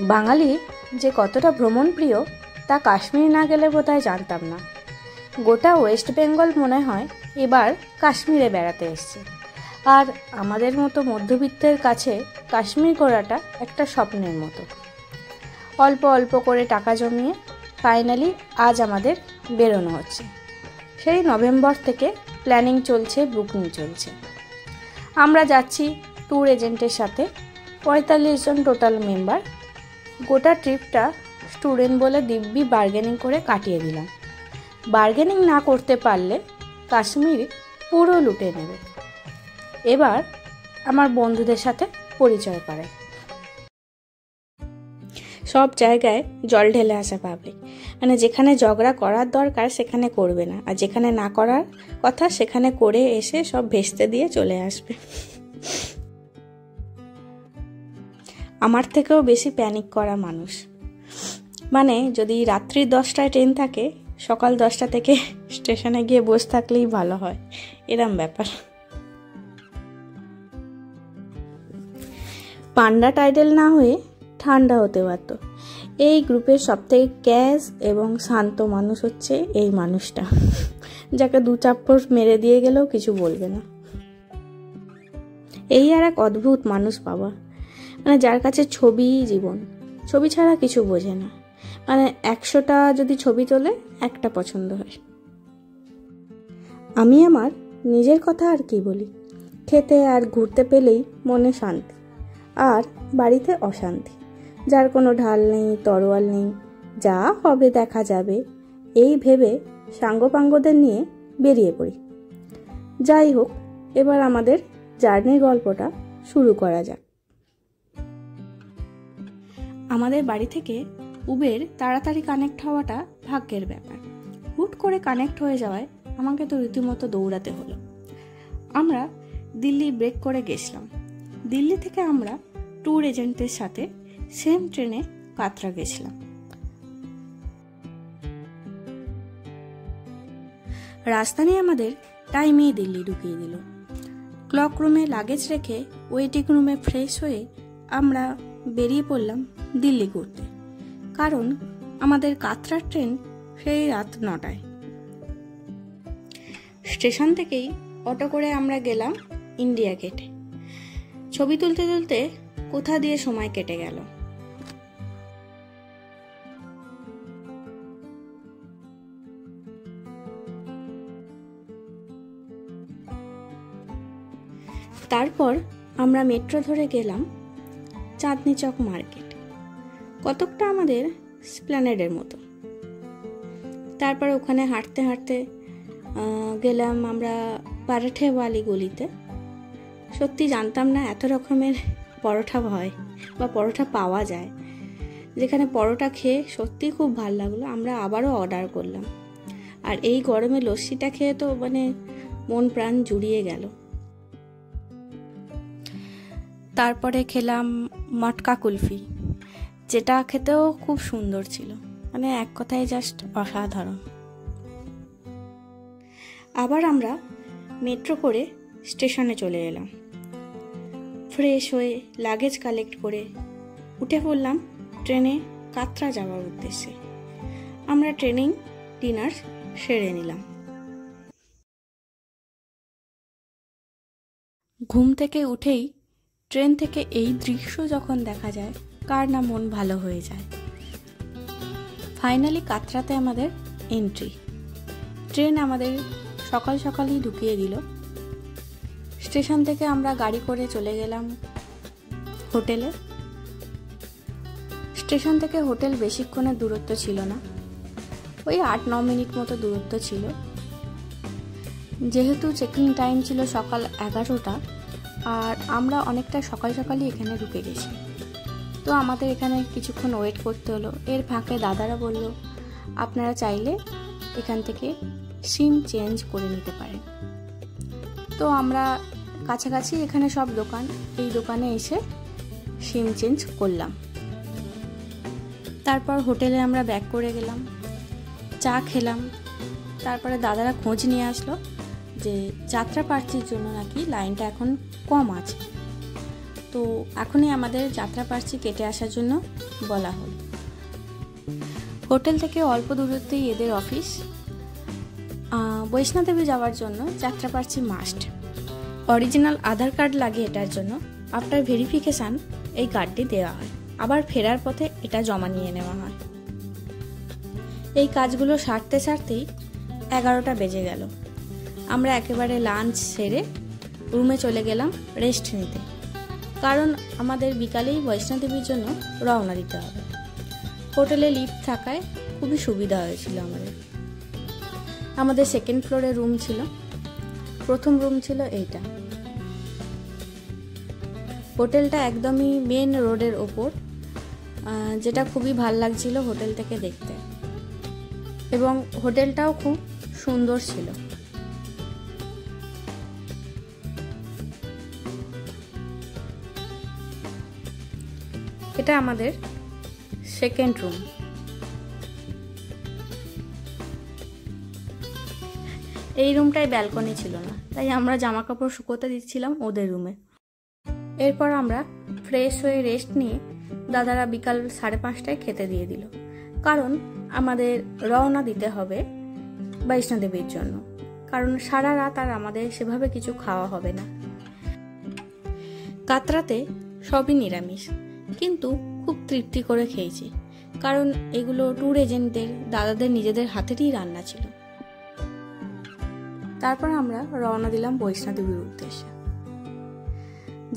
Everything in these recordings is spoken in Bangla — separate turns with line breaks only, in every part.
বাঙালি যে কতটা ভ্রমণ প্রিয় তা কাশ্মীর না গেলে বোধহয় জানতাম না। গোটা ওয়েস্ট বেঙ্গল মনে হয় এবার কাশ্মীরে বেড়াতে এসছে। আর আমাদের মতো মধ্যবিত্তের কাছে কাশ্মীর ঘোরাটা একটা স্বপ্নের মতো। অল্প অল্প করে টাকা জমিয়ে ফাইনালি আজ আমাদের বেরোনো হচ্ছে। সেই নভেম্বর থেকে প্ল্যানিং চলছে, বুকিং চলছে। আমরা যাচ্ছি ট্যুর এজেন্টের সাথে, 45 জন টোটাল মেম্বার। গোটা ট্রিপটা স্টুডেন্ট বলে দিব্যি বার্গেনিং করে কাটিয়ে দিলাম। বার্গেনিং না করতে পারলে কাশ্মীর পুরো লুটে নেবে। এবার আমার বন্ধুদের সাথে পরিচয় করাই। সব জায়গায় জল ঢেলে আসা পাবলিক, মানে যেখানে ঝগড়া করার দরকার সেখানে করবে না, আর যেখানে না করার কথা সেখানে করে এসে সব ভেস্তে দিয়ে চলে আসবে। আমার থেকেও বেশি প্যানিক করা মানুষ। মানে যদি রাত্রি 10টায় ট্রেন থাকে, সকাল 10টা থেকে স্টেশনে গিয়ে বসে থাকলেই ভালো হয়, এরম ব্যাপার। পান্ডা টাইডেল না হয়ে ঠান্ডা হতে পারত। এই গ্রুপের সবথেকে ক্যাশ এবং শান্ত মানুষ হচ্ছে এই মানুষটা, যাকে 2 চাপ্পড় মেরে দিয়ে গেলেও কিছু বলবে না। এই আর এক অদ্ভুত মানুষ পাওয়া, মানে যার কাছে ছবি জীবন, ছবি ছাড়া কিছু বোঝে না। মানে 100টা যদি ছবি তোলে একটা পছন্দ হয়। আমি আমার নিজের কথা আর কি বলি, খেতে আর ঘুরতে পেলেই মনে শান্তি, আর বাড়িতে অশান্তি। যার কোনো ঢাল নেই, তরোয়াল নেই, যা হবে দেখা যাবে, এই ভেবে সাঙ্গপাঙ্গদের নিয়ে বেরিয়ে পড়ি। যাই হোক, এবার আমাদের জার্নির গল্পটা শুরু করা যাক। আমাদের বাড়ি থেকে উবের তাড়াতাড়ি কানেক্ট হওয়াটা ভাগ্যের ব্যাপার। হুট করে কানেক্ট হয়ে যাওয়ায় আমাকে তো রীতিমতো দৌড়াতে হলো। আমরা দিল্লি ব্রেক করে গেছিলাম। দিল্লি থেকে আমরা ট্যুর এজেন্টের সাথে সেম ট্রেনে কাতরা গেছিলাম। রাজধানী আমাদের টাইমেই দিল্লি ঢুকিয়ে দিল। ক্লক রুমে লাগেজ রেখে ওয়েটিং রুমে ফ্রেশ হয়ে আমরা বেরিয়ে পড়লাম দিল্লি ঘুরতে। কারণ আমাদের কাতরার ট্রেন সেই রাত 9টায়। স্টেশন থেকেই অটো করে আমরা গেলাম ইন্ডিয়া গেটে। ছবি তুলতে তুলতে কোথা দিয়ে সময় কেটে গেল। তারপর আমরা মেট্রো ধরে গেলাম চাঁদনি চক মার্কেট, কতকটা আমাদের স্প্ল্যানেডের মতো। তারপর ওখানে হাঁটতে হাঁটতে গেলাম আমরা পরোঠাওয়ালি গলিতে। সত্যি জানতাম না এত রকমের পরোটা হয় বা পরোটা পাওয়া যায়। যেখানে পরোটা খেয়ে সত্যি খুব ভালো লাগলো, আমরা আবারও অর্ডার করলাম। আর এই গরমে লস্যিটা খেয়ে তো মানে মন প্রাণ জুড়িয়ে গেল। তারপরে খেলাম মটকা কুলফি, যেটা খেতেও খুব সুন্দর ছিল, মানে এক কথায় জাস্ট অসাধারণ। আবার আমরা মেট্রো করে স্টেশনে চলে এলাম। ফ্রেশ হয়ে লাগেজ কালেক্ট করে উঠে পড়লাম ট্রেনে কাতরা যাওয়ার উদ্দেশ্যে। আমরা ট্রেনিং ডিনার সেরে নিলাম। ঘুম থেকে উঠেই ট্রেন থেকে এই দৃশ্য যখন দেখা যায়, কার না মন ভালো হয়ে যায়। ফাইনালি কাতরাতে আমাদের এন্ট্রি। ট্রেন আমাদের সকাল সকালই ঢুকিয়ে দিল। স্টেশন থেকে আমরা গাড়ি করে চলে গেলাম হোটেলে। স্টেশন থেকে হোটেল বেশিক্ষণের দূরত্ব ছিল না, ওই 8-9 মিনিট মতো দূরত্ব ছিল। যেহেতু চেকিং টাইম ছিল সকাল 11টা, আর আমরা অনেকটা সকাল সকালই এখানে ঢুকে গেছি, তো আমাদের এখানে কিছুক্ষণ ওয়েট করতে হলো। এর ফাঁকে দাদারা বলল আপনারা চাইলে এখান থেকে সিম চেঞ্জ করে নিতে পারেন। তো আমরা কাছাকাছি এখানে সব দোকান, এই দোকানে এসে সিম চেঞ্জ করলাম। তারপর হোটেলে আমরা ব্যাক করে গেলাম, চা খেলাম। তারপরে দাদারা খোঁজ নিয়ে আসলো যে যাত্রা প্রার্থীর জন্য নাকি লাইনটা এখন কম আছে। তো এখনই আমাদের যাত্রাপার্চি কেটে আসার জন্য বলা হলো। হোটেল থেকে অল্প দূরত্বেই এদের অফিস। বৈষ্ণোদেবী যাওয়ার জন্য যাত্রাপার্চি মাস্ট। অরিজিনাল আধার কার্ড লাগে এটার জন্য। আফটার ভেরিফিকেশান এই কার্ডটি দেওয়া হয়, আবার ফেরার পথে এটা জমা নিয়ে নেওয়া হয়। এই কাজগুলো সারতেই 11টা বেজে গেল। আমরা একেবারে লাঞ্চ সেরে রুমে চলে গেলাম রেস্ট নিতে, কারণ আমাদের বিকালেই বৈষ্ণোদেবীর জন্য রওনা দিতে হবে। হোটেলে লিফট থাকায় খুবই সুবিধা হয়েছিল আমাদের সেকেন্ড ফ্লোরে রুম ছিল। প্রথম রুম ছিল এইটা। হোটেলটা একদমই মেন রোডের ওপর, যেটা খুবই ভাল লাগছিল হোটেল থেকে দেখতে, এবং হোটেলটাও খুব সুন্দর ছিল। এটা আমাদের সেকেন্ড রুম। এই রুমটায় ব্যালকনি ছিল না, তাই আমরা জামা কাপড় শুকোতে দিচ্ছিলাম ওদের রুমে। এরপর আমরা ফ্রেশ হয়ে রেস্ট নিয়ে দাদারা বিকাল 5:30টায় খেতে দিয়ে দিল, কারণ আমাদের রওনা দিতে হবে বৈষ্ণোদেবীর জন্য, কারণ সারা রাত আর আমাদের সেভাবে কিছু খাওয়া হবে না। কাতরাতে সবই নিরামিষ, কিন্তু খুব তৃপ্তি করে খেয়েছি, কারণ এগুলো ট্যুর এজেন্টদের দাদাদের নিজেদের হাতেরই রান্না ছিল। তারপর আমরা রওনা দিলাম বৈষ্ণোদেবীর উদ্দেশ্যে।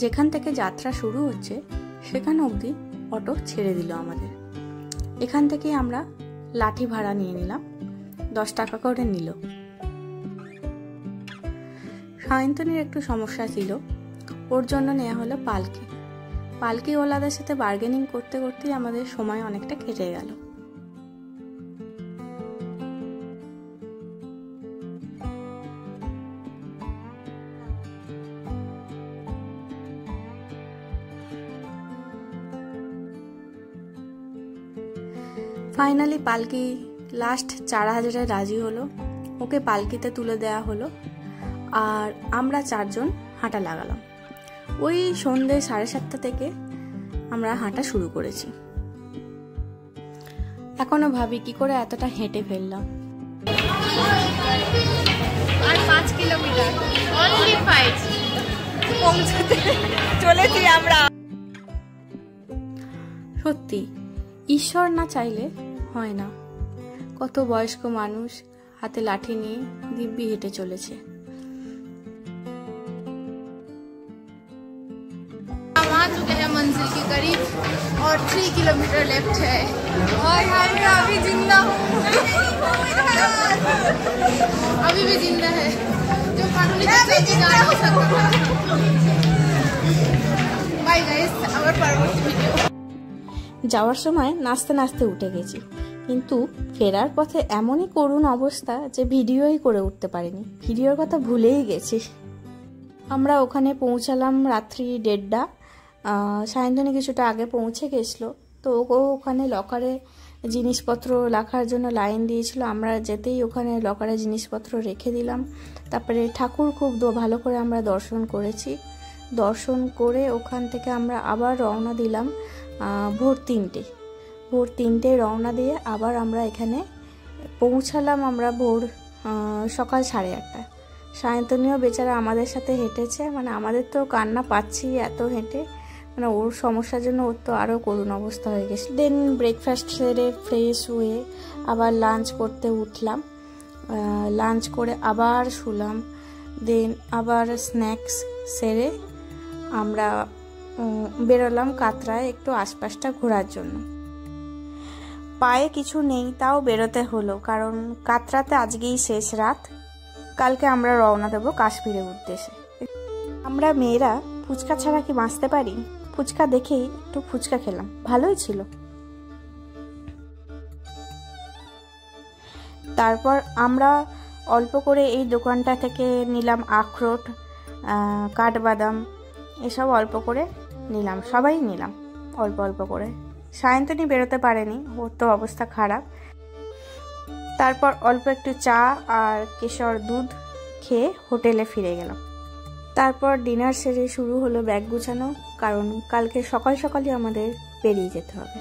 যেখান থেকে যাত্রা শুরু হচ্ছে সেখান অবধি অটো ছেড়ে দিল আমাদের। এখান থেকে আমরা লাঠি ভাড়া নিয়ে নিলাম, 10 টাকা করে নিল। সায়ন্তনীর একটু সমস্যা ছিল, ওর জন্য নেওয়া হলো পালকি। পালকিওয়ালাদের সাথে বার্গেনিং করতে করতেই আমাদের সময় অনেকটা কেটে গেল। ফাইনালি পালকি লাস্ট 4000-এ রাজি হলো, ওকে পালকিতে তুলে দেওয়া হলো, আর আমরা 4 জন হাঁটা লাগালাম। ওই সন্ধ্যে 7:30 থেকে আমরা হাঁটা শুরু করেছি। এখনো ভাবি কি করে এতটা হেঁটে ফেললাম।
আর 5 কিলোমিটার অনলি 5 পৌঁছতে চলেছি আমরা।
সত্যি ঈশ্বর না চাইলে হয় না। কত বয়স্ক মানুষ হাতে লাঠি নিয়ে দিব্যি হেঁটে চলেছে।
हम आ चुके हैं मंजिल के करीब और 3 किलोमीटर लेफ्ट है। और मैं अभी जिंदा हूँ, अभी भी जिंदा है, जो कानूनी जा नहीं सकता। बाय गाइस, আবার পরবর্তী ভিডিও।
যাওয়ার সময় নাচতে নাচতে উঠে গেছি, কিন্তু ফেরার পথে এমনই করুণ অবস্থা যে ভিডিওই করে উঠতে পারিনি, ভিডিওর কথা ভুলেই গেছি। আমরা ওখানে পৌঁছালাম রাত্রি 1:30। সায়ন্তনী কিছুটা আগে পৌঁছে গেছিলো, তো ও ওখানে লকারে জিনিসপত্র রাখার জন্য লাইন দিয়েছিল। আমরা যেতেই ওখানে লকারে জিনিসপত্র রেখে দিলাম। তারপরে ঠাকুর খুব ভালো করে আমরা দর্শন করেছি। দর্শন করে ওখান থেকে আমরা আবার রওনা দিলাম ভোর 3টে রওনা দিয়ে আবার আমরা এখানে পৌঁছালাম আমরা ভোর সকাল 8:30টায়। সায়ন্তনীয় বেচারা আমাদের সাথে হেঁটেছে, মানে আমাদের তো কান্না পাচ্ছি এত হেঁটে, মানে ওর সমস্যার জন্য ওর তো আরও করুণ অবস্থা হয়ে গেছে। দেন ব্রেকফাস্ট সেরে ফ্রেশ হয়ে আবার লাঞ্চ করতে উঠলাম। লাঞ্চ করে আবার শুলাম। দেন আবার স্ন্যাক্স সেরে আমরা বেরোলাম কাতরায় একটু আশপাশটা ঘোরার জন্য। পায়ে কিছু নেই, তাও বেরোতে হলো, কারণ কাতরাতে আজকেই শেষ রাত। কালকে আমরা রওনা দেবো কাশ্মীরের উদ্দেশ্যে। আমরা মেয়েরা ফুচকা ছাড়া কি বাঁচতে পারি? ফুচকা দেখেই একটু ফুচকা খেলাম, ভালোই ছিল। তারপর আমরা অল্প করে এই দোকানটা থেকে নিলাম আখরোট, কাঠবাদাম, এসব অল্প করে নিলাম, সবাই নিলাম অল্প অল্প করে। সায়ন্তনী বেরোতে পারেনি, ওর তো অবস্থা খারাপ। তারপর অল্প একটু চা আর কেশর দুধ খেয়ে হোটেলে ফিরে গেলাম। তারপর ডিনার সেরে শুরু হলো ব্যাগ গুছানো, কারণ কালকে সকাল সকালই আমাদের বেরিয়ে যেতে হবে।